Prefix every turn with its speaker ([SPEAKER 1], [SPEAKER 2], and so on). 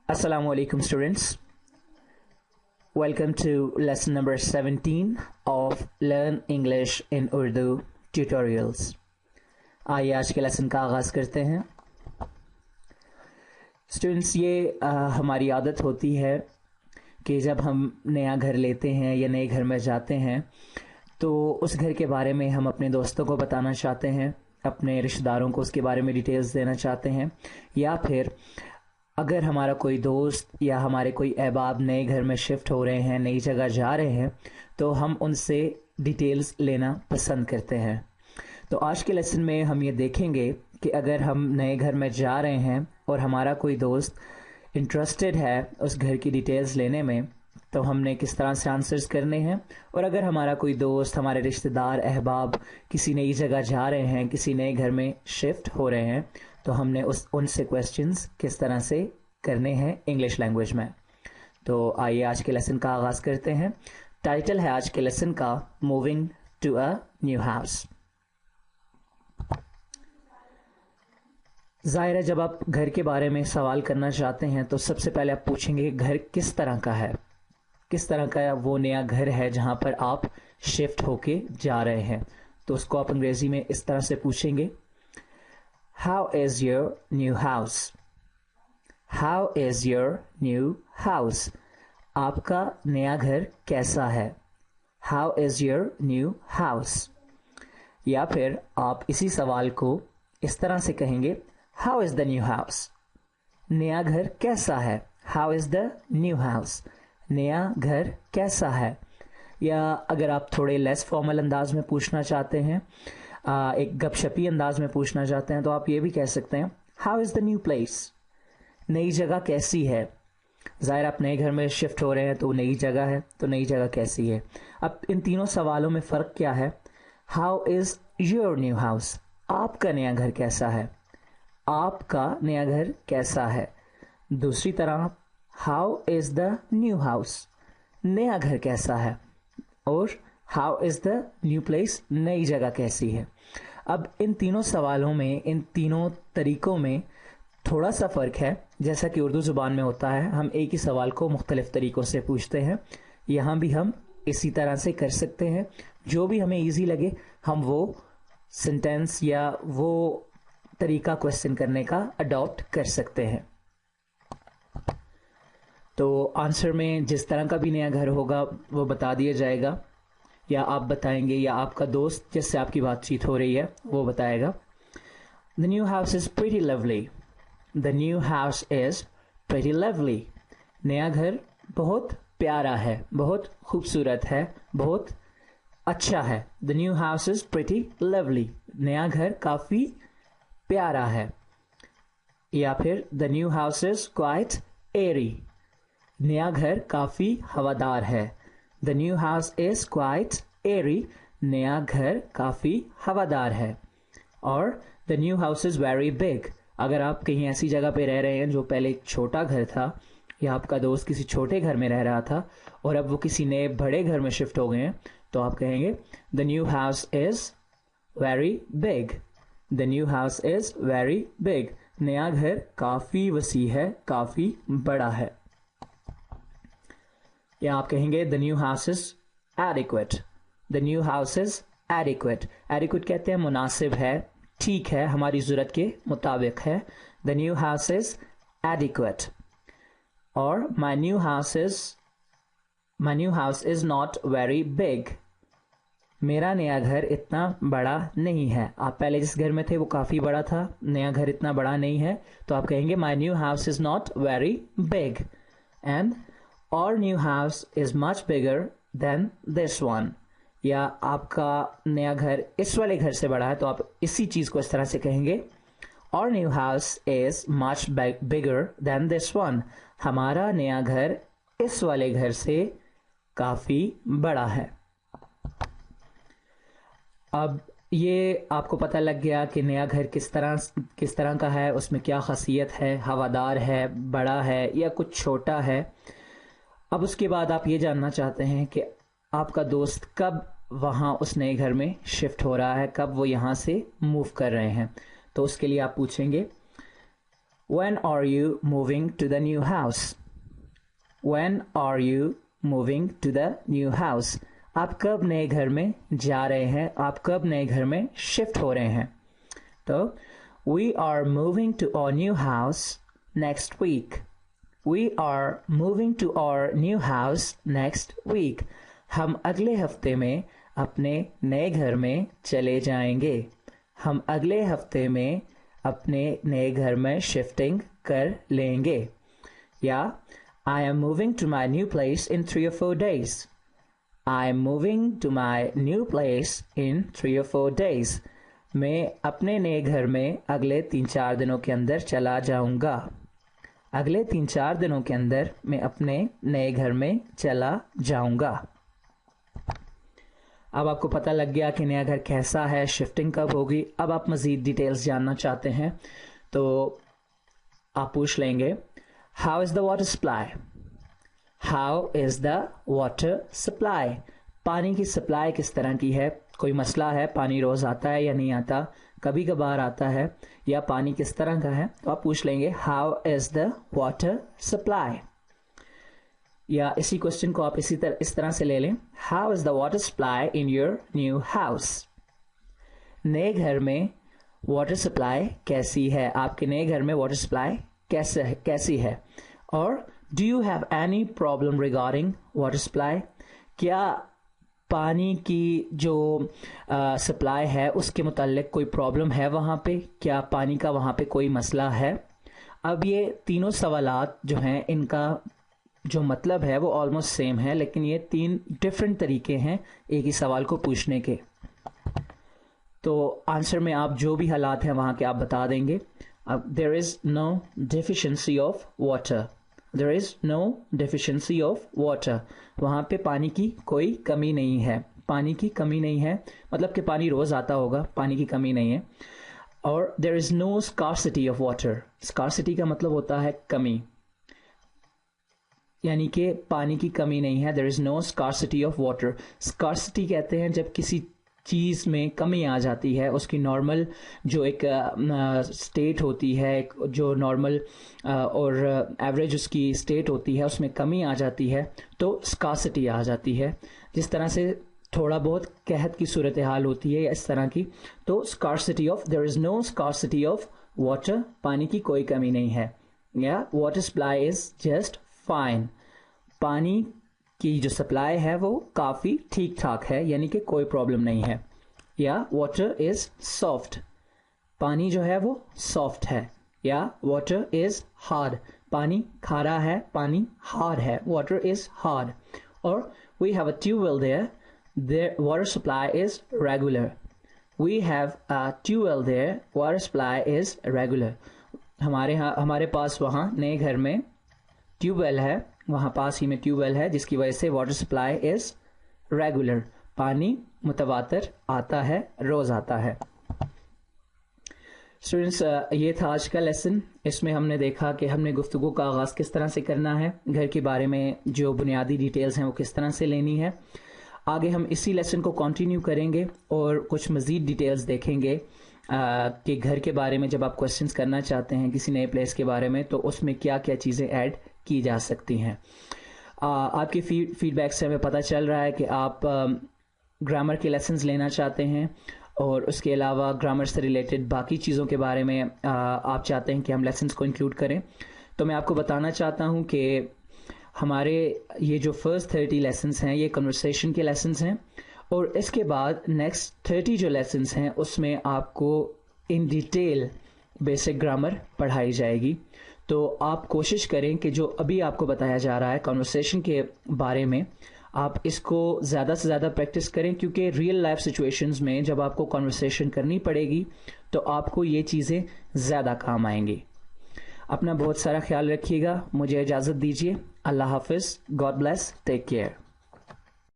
[SPEAKER 1] Assalamu alaikum students. Welcome to lesson number 17 of Learn English in Urdu tutorials. आइए आज के lesson का आगाज़ करते हैं. स्टूडेंट्स, ये हमारी आदत होती है कि जब हम नया घर लेते हैं या नए घर में जाते हैं तो उस घर के बारे में हम अपने दोस्तों को बताना चाहते हैं, अपने रिश्तेदारों को उसके बारे में डिटेल्स देना चाहते हैं, या फिर अगर हमारा कोई दोस्त या हमारे कोई अहबाब नए घर में शिफ्ट हो रहे हैं, नई जगह जा रहे हैं, तो हम उनसे डिटेल्स लेना पसंद करते हैं. तो आज के लेसन में हम ये देखेंगे कि अगर हम नए घर में जा रहे हैं और हमारा कोई दोस्त इंटरेस्टेड है उस घर की डिटेल्स लेने में, तो हमने किस तरह से आंसर्स करने हैं. और अगर हमारा कोई दोस्त, हमारे रिश्तेदार, अहबाब किसी नई जगह जा रहे हैं, किसी नए घर में शिफ्ट हो रहे हैं, तो हमने उनसे क्वेश्चंस किस तरह से करने हैं इंग्लिश लैंग्वेज में. तो आइए आज के लेसन का आगाज़ करते हैं. टाइटल है आज के लेसन का moving to a new house. ज़ाहिर है, जब आप घर के बारे में सवाल करना चाहते हैं तो सबसे पहले आप पूछेंगे घर किस तरह का है, किस तरह का वो नया घर है जहाँ पर आप शिफ्ट होके जा रहे हैं. तो उसको आप अंग्रेज़ी में इस तरह से पूछेंगे, How is your new house? How is your new house? आपका नया घर कैसा है? How is your new house? या फिर आप इसी सवाल को इस तरह से कहेंगे, How is the new house? नया घर कैसा है? How is the new house? नया घर कैसा है? या अगर आप थोड़े लेस फॉर्मल अंदाज में पूछना चाहते हैं, एक गपशपी अंदाज में पूछना चाहते हैं, तो आप ये भी कह सकते हैं, how is the new place? नई जगह कैसी है? ज़ाहिर आप नए घर में शिफ्ट हो रहे हैं तो नई जगह है, तो नई जगह कैसी है. अब इन तीनों सवालों में फ़र्क क्या है? How is your new house? आपका नया घर कैसा है? आपका नया घर कैसा है. दूसरी तरह, how is the new house? नया घर कैसा है. और how is the new place? नई जगह कैसी है. अब इन तीनों सवालों में, इन तीनों तरीक़ों में थोड़ा सा फ़र्क है. जैसा कि उर्दू ज़ुबान में होता है, हम एक ही सवाल को मुख्तलिफ़ तरीक़ों से पूछते हैं. यहाँ भी हम इसी तरह से कर सकते हैं. जो भी हमें ईजी लगे हम वो सेंटेंस या वो तरीक़ा क्वेश्चन करने का अडॉप्ट कर सकते हैं. तो आंसर में जिस तरह का भी नया घर होगा वो बता दिया जाएगा, या आप बताएंगे, या आपका दोस्त जिससे आपकी बातचीत हो रही है वो बताएगा. The new house is pretty lovely. The new house is pretty lovely. नया घर बहुत प्यारा है, बहुत खूबसूरत है, बहुत अच्छा है. The new house is pretty lovely. नया घर काफ़ी प्यारा है. या फिर the new house is quite airy. नया घर काफ़ी हवादार है. The new house is quite airy. नया घर काफ़ी हवादार है. और the new house is very big. अगर आप कहीं ऐसी जगह पे रह रहे हैं जो पहले एक छोटा घर था, या आपका दोस्त किसी छोटे घर में रह रहा था और अब वो किसी नए बड़े घर में शिफ्ट हो गए हैं, तो आप कहेंगे the new house is very big. The new house is very big. नया घर काफ़ी वसी है, काफ़ी बड़ा है. या आप कहेंगे the new house is adequate. The new house is adequate. Adequate कहते हैं मुनासिब है, ठीक है, हमारी ज़रूरत के मुताबिक है. The new house is adequate. और my new house is not very big. मेरा नया घर इतना बड़ा नहीं है. आप पहले जिस घर में थे वो काफ़ी बड़ा था, नया घर इतना बड़ा नहीं है, तो आप कहेंगे माई new house is not very big. And Our new house is much bigger than this one. या आपका नया घर इस वाले घर से बड़ा है, तो आप इसी चीज़ को इस तरह से कहेंगे, Our new house is much bigger than this one. हमारा नया घर इस वाले घर से काफ़ी बड़ा है. अब ये आपको पता लग गया कि नया घर किस तरह का है, उसमें क्या खासियत है, हवादार है, बड़ा है या कुछ छोटा है. अब उसके बाद आप ये जानना चाहते हैं कि आपका दोस्त कब वहाँ उस नए घर में शिफ्ट हो रहा है, कब वो यहाँ से मूव कर रहे हैं. तो उसके लिए आप पूछेंगे When are you moving to the new house? When are you moving to the new house? आप कब नए घर में जा रहे हैं? आप कब नए घर में शिफ्ट हो रहे हैं? तो we are moving to our new house next week. We are moving to our new house next week. हम अगले हफ्ते में अपने नए घर में चले जाएंगे. हम अगले हफ्ते में अपने नए घर में शिफ्टिंग कर लेंगे. या I am moving to my new place in 3 or 4 days. I am moving to my new place in 3 or 4 days. मैं अपने नए घर में अगले 3-4 दिनों के अंदर चला जाऊंगा. अगले 3-4 दिनों के अंदर मैं अपने नए घर में चला जाऊंगा. अब आपको पता लग गया कि नया घर कैसा है, शिफ्टिंग कब होगी. अब आप मज़ीद डिटेल्स जानना चाहते हैं तो आप पूछ लेंगे, how is the water supply? How is the water supply? पानी की सप्लाई किस तरह की है? कोई मसला है, पानी रोज़ आता है या नहीं आता, कभी कभार आता है, या पानी किस तरह का है? तो आप पूछ लेंगे how is the water supply. या इसी क्वेश्चन को आप इस तरह से ले लें, how is the water supply in your new house? नए घर में वाटर सप्लाई कैसी है? आपके नए घर में वाटर सप्लाई कैसी है? और do you have any problem regarding water supply? क्या पानी की जो सप्लाई है उसके मुताल्लिक कोई प्रॉब्लम है वहाँ पे? क्या पानी का वहाँ पे कोई मसला है? अब ये तीनों सवालात जो हैं इनका जो मतलब है वो ऑलमोस्ट सेम है, लेकिन ये 3 डिफरेंट तरीके हैं एक ही सवाल को पूछने के. तो आंसर में आप जो भी हालात हैं वहाँ के आप बता देंगे. अब there is no deficiency of water. There is no deficiency of water. वहाँ पे पानी की कोई कमी नहीं है. पानी की कमी नहीं है मतलब कि पानी रोज़ आता होगा, पानी की कमी नहीं है. और there is no scarcity of water. Scarcity का मतलब होता है कमी, यानी कि पानी की कमी नहीं है. There is no scarcity of water. Scarcity कहते हैं जब किसी चीज़ में कमी आ जाती है, उसकी नॉर्मल जो एक स्टेट होती है, जो नॉर्मल और एवरेज उसकी स्टेट होती है, उसमें कमी आ जाती है तो स्कार्सिटी आ जाती है. जिस तरह से थोड़ा बहुत कहत की सूरत हाल होती है या इस तरह की, तो scarcity of, there is no scarcity of water. पानी की कोई कमी नहीं है. या water supply is just fine. पानी की जो सप्लाई है वो काफ़ी ठीक ठाक है, यानी कि कोई प्रॉब्लम नहीं है. या वाटर इज़ सॉफ्ट. पानी जो है वो सॉफ्ट है. या वाटर इज़ हार्ड. पानी खारा है, पानी हार्ड है. Water is hard. और we have a tubewell there. There water supply is regular. We have a tubewell there. Water supply is regular. हमारे पास वहाँ नए घर में ट्यूबवेल है, वहाँ पास ही में ट्यूबवेल है, जिसकी वजह से वाटर सप्लाई इज़ रेगुलर. पानी मुतवातर आता है, रोज़ आता है. स्टूडेंट्स, ये था आज का लेसन. इसमें हमने देखा कि हमने गुफ्तगू का आगाज़ किस तरह से करना है, घर के बारे में जो बुनियादी डिटेल्स हैं वो किस तरह से लेनी है. आगे हम इसी लेसन को कंटिन्यू करेंगे और कुछ मज़ीद डिटेल्स देखेंगे कि घर के बारे में जब आप क्वेश्चंस करना चाहते हैं किसी नए प्लेस के बारे में तो उसमें क्या क्या चीज़ें ऐड की जा सकती हैं. आपके फीडबैक से हमें पता चल रहा है कि आप ग्रामर के लेसन्स लेना चाहते हैं और उसके अलावा ग्रामर से रिलेटेड बाकी चीज़ों के बारे में आप चाहते हैं कि हम लेसन्स को इंक्लूड करें. तो मैं आपको बताना चाहता हूँ कि हमारे ये जो फर्स्ट 30 लेसन्स हैं ये कन्वर्सेशन के लेसन्स हैं और इसके बाद नेक्स्ट 30 जो लेसन्स हैं उसमें आपको इन डिटेल बेसिक ग्रामर पढ़ाई जाएगी. तो आप कोशिश करें कि जो अभी आपको बताया जा रहा है कन्वर्सेशन के बारे में आप इसको ज़्यादा से ज़्यादा प्रैक्टिस करें, क्योंकि रियल लाइफ सिचुएशंस में जब आपको कन्वर्सेशन करनी पड़ेगी तो आपको ये चीज़ें ज़्यादा काम आएंगी. अपना बहुत सारा ख्याल रखिएगा. मुझे इजाज़त दीजिए. अल्लाह हाफिज़. God bless. Take care.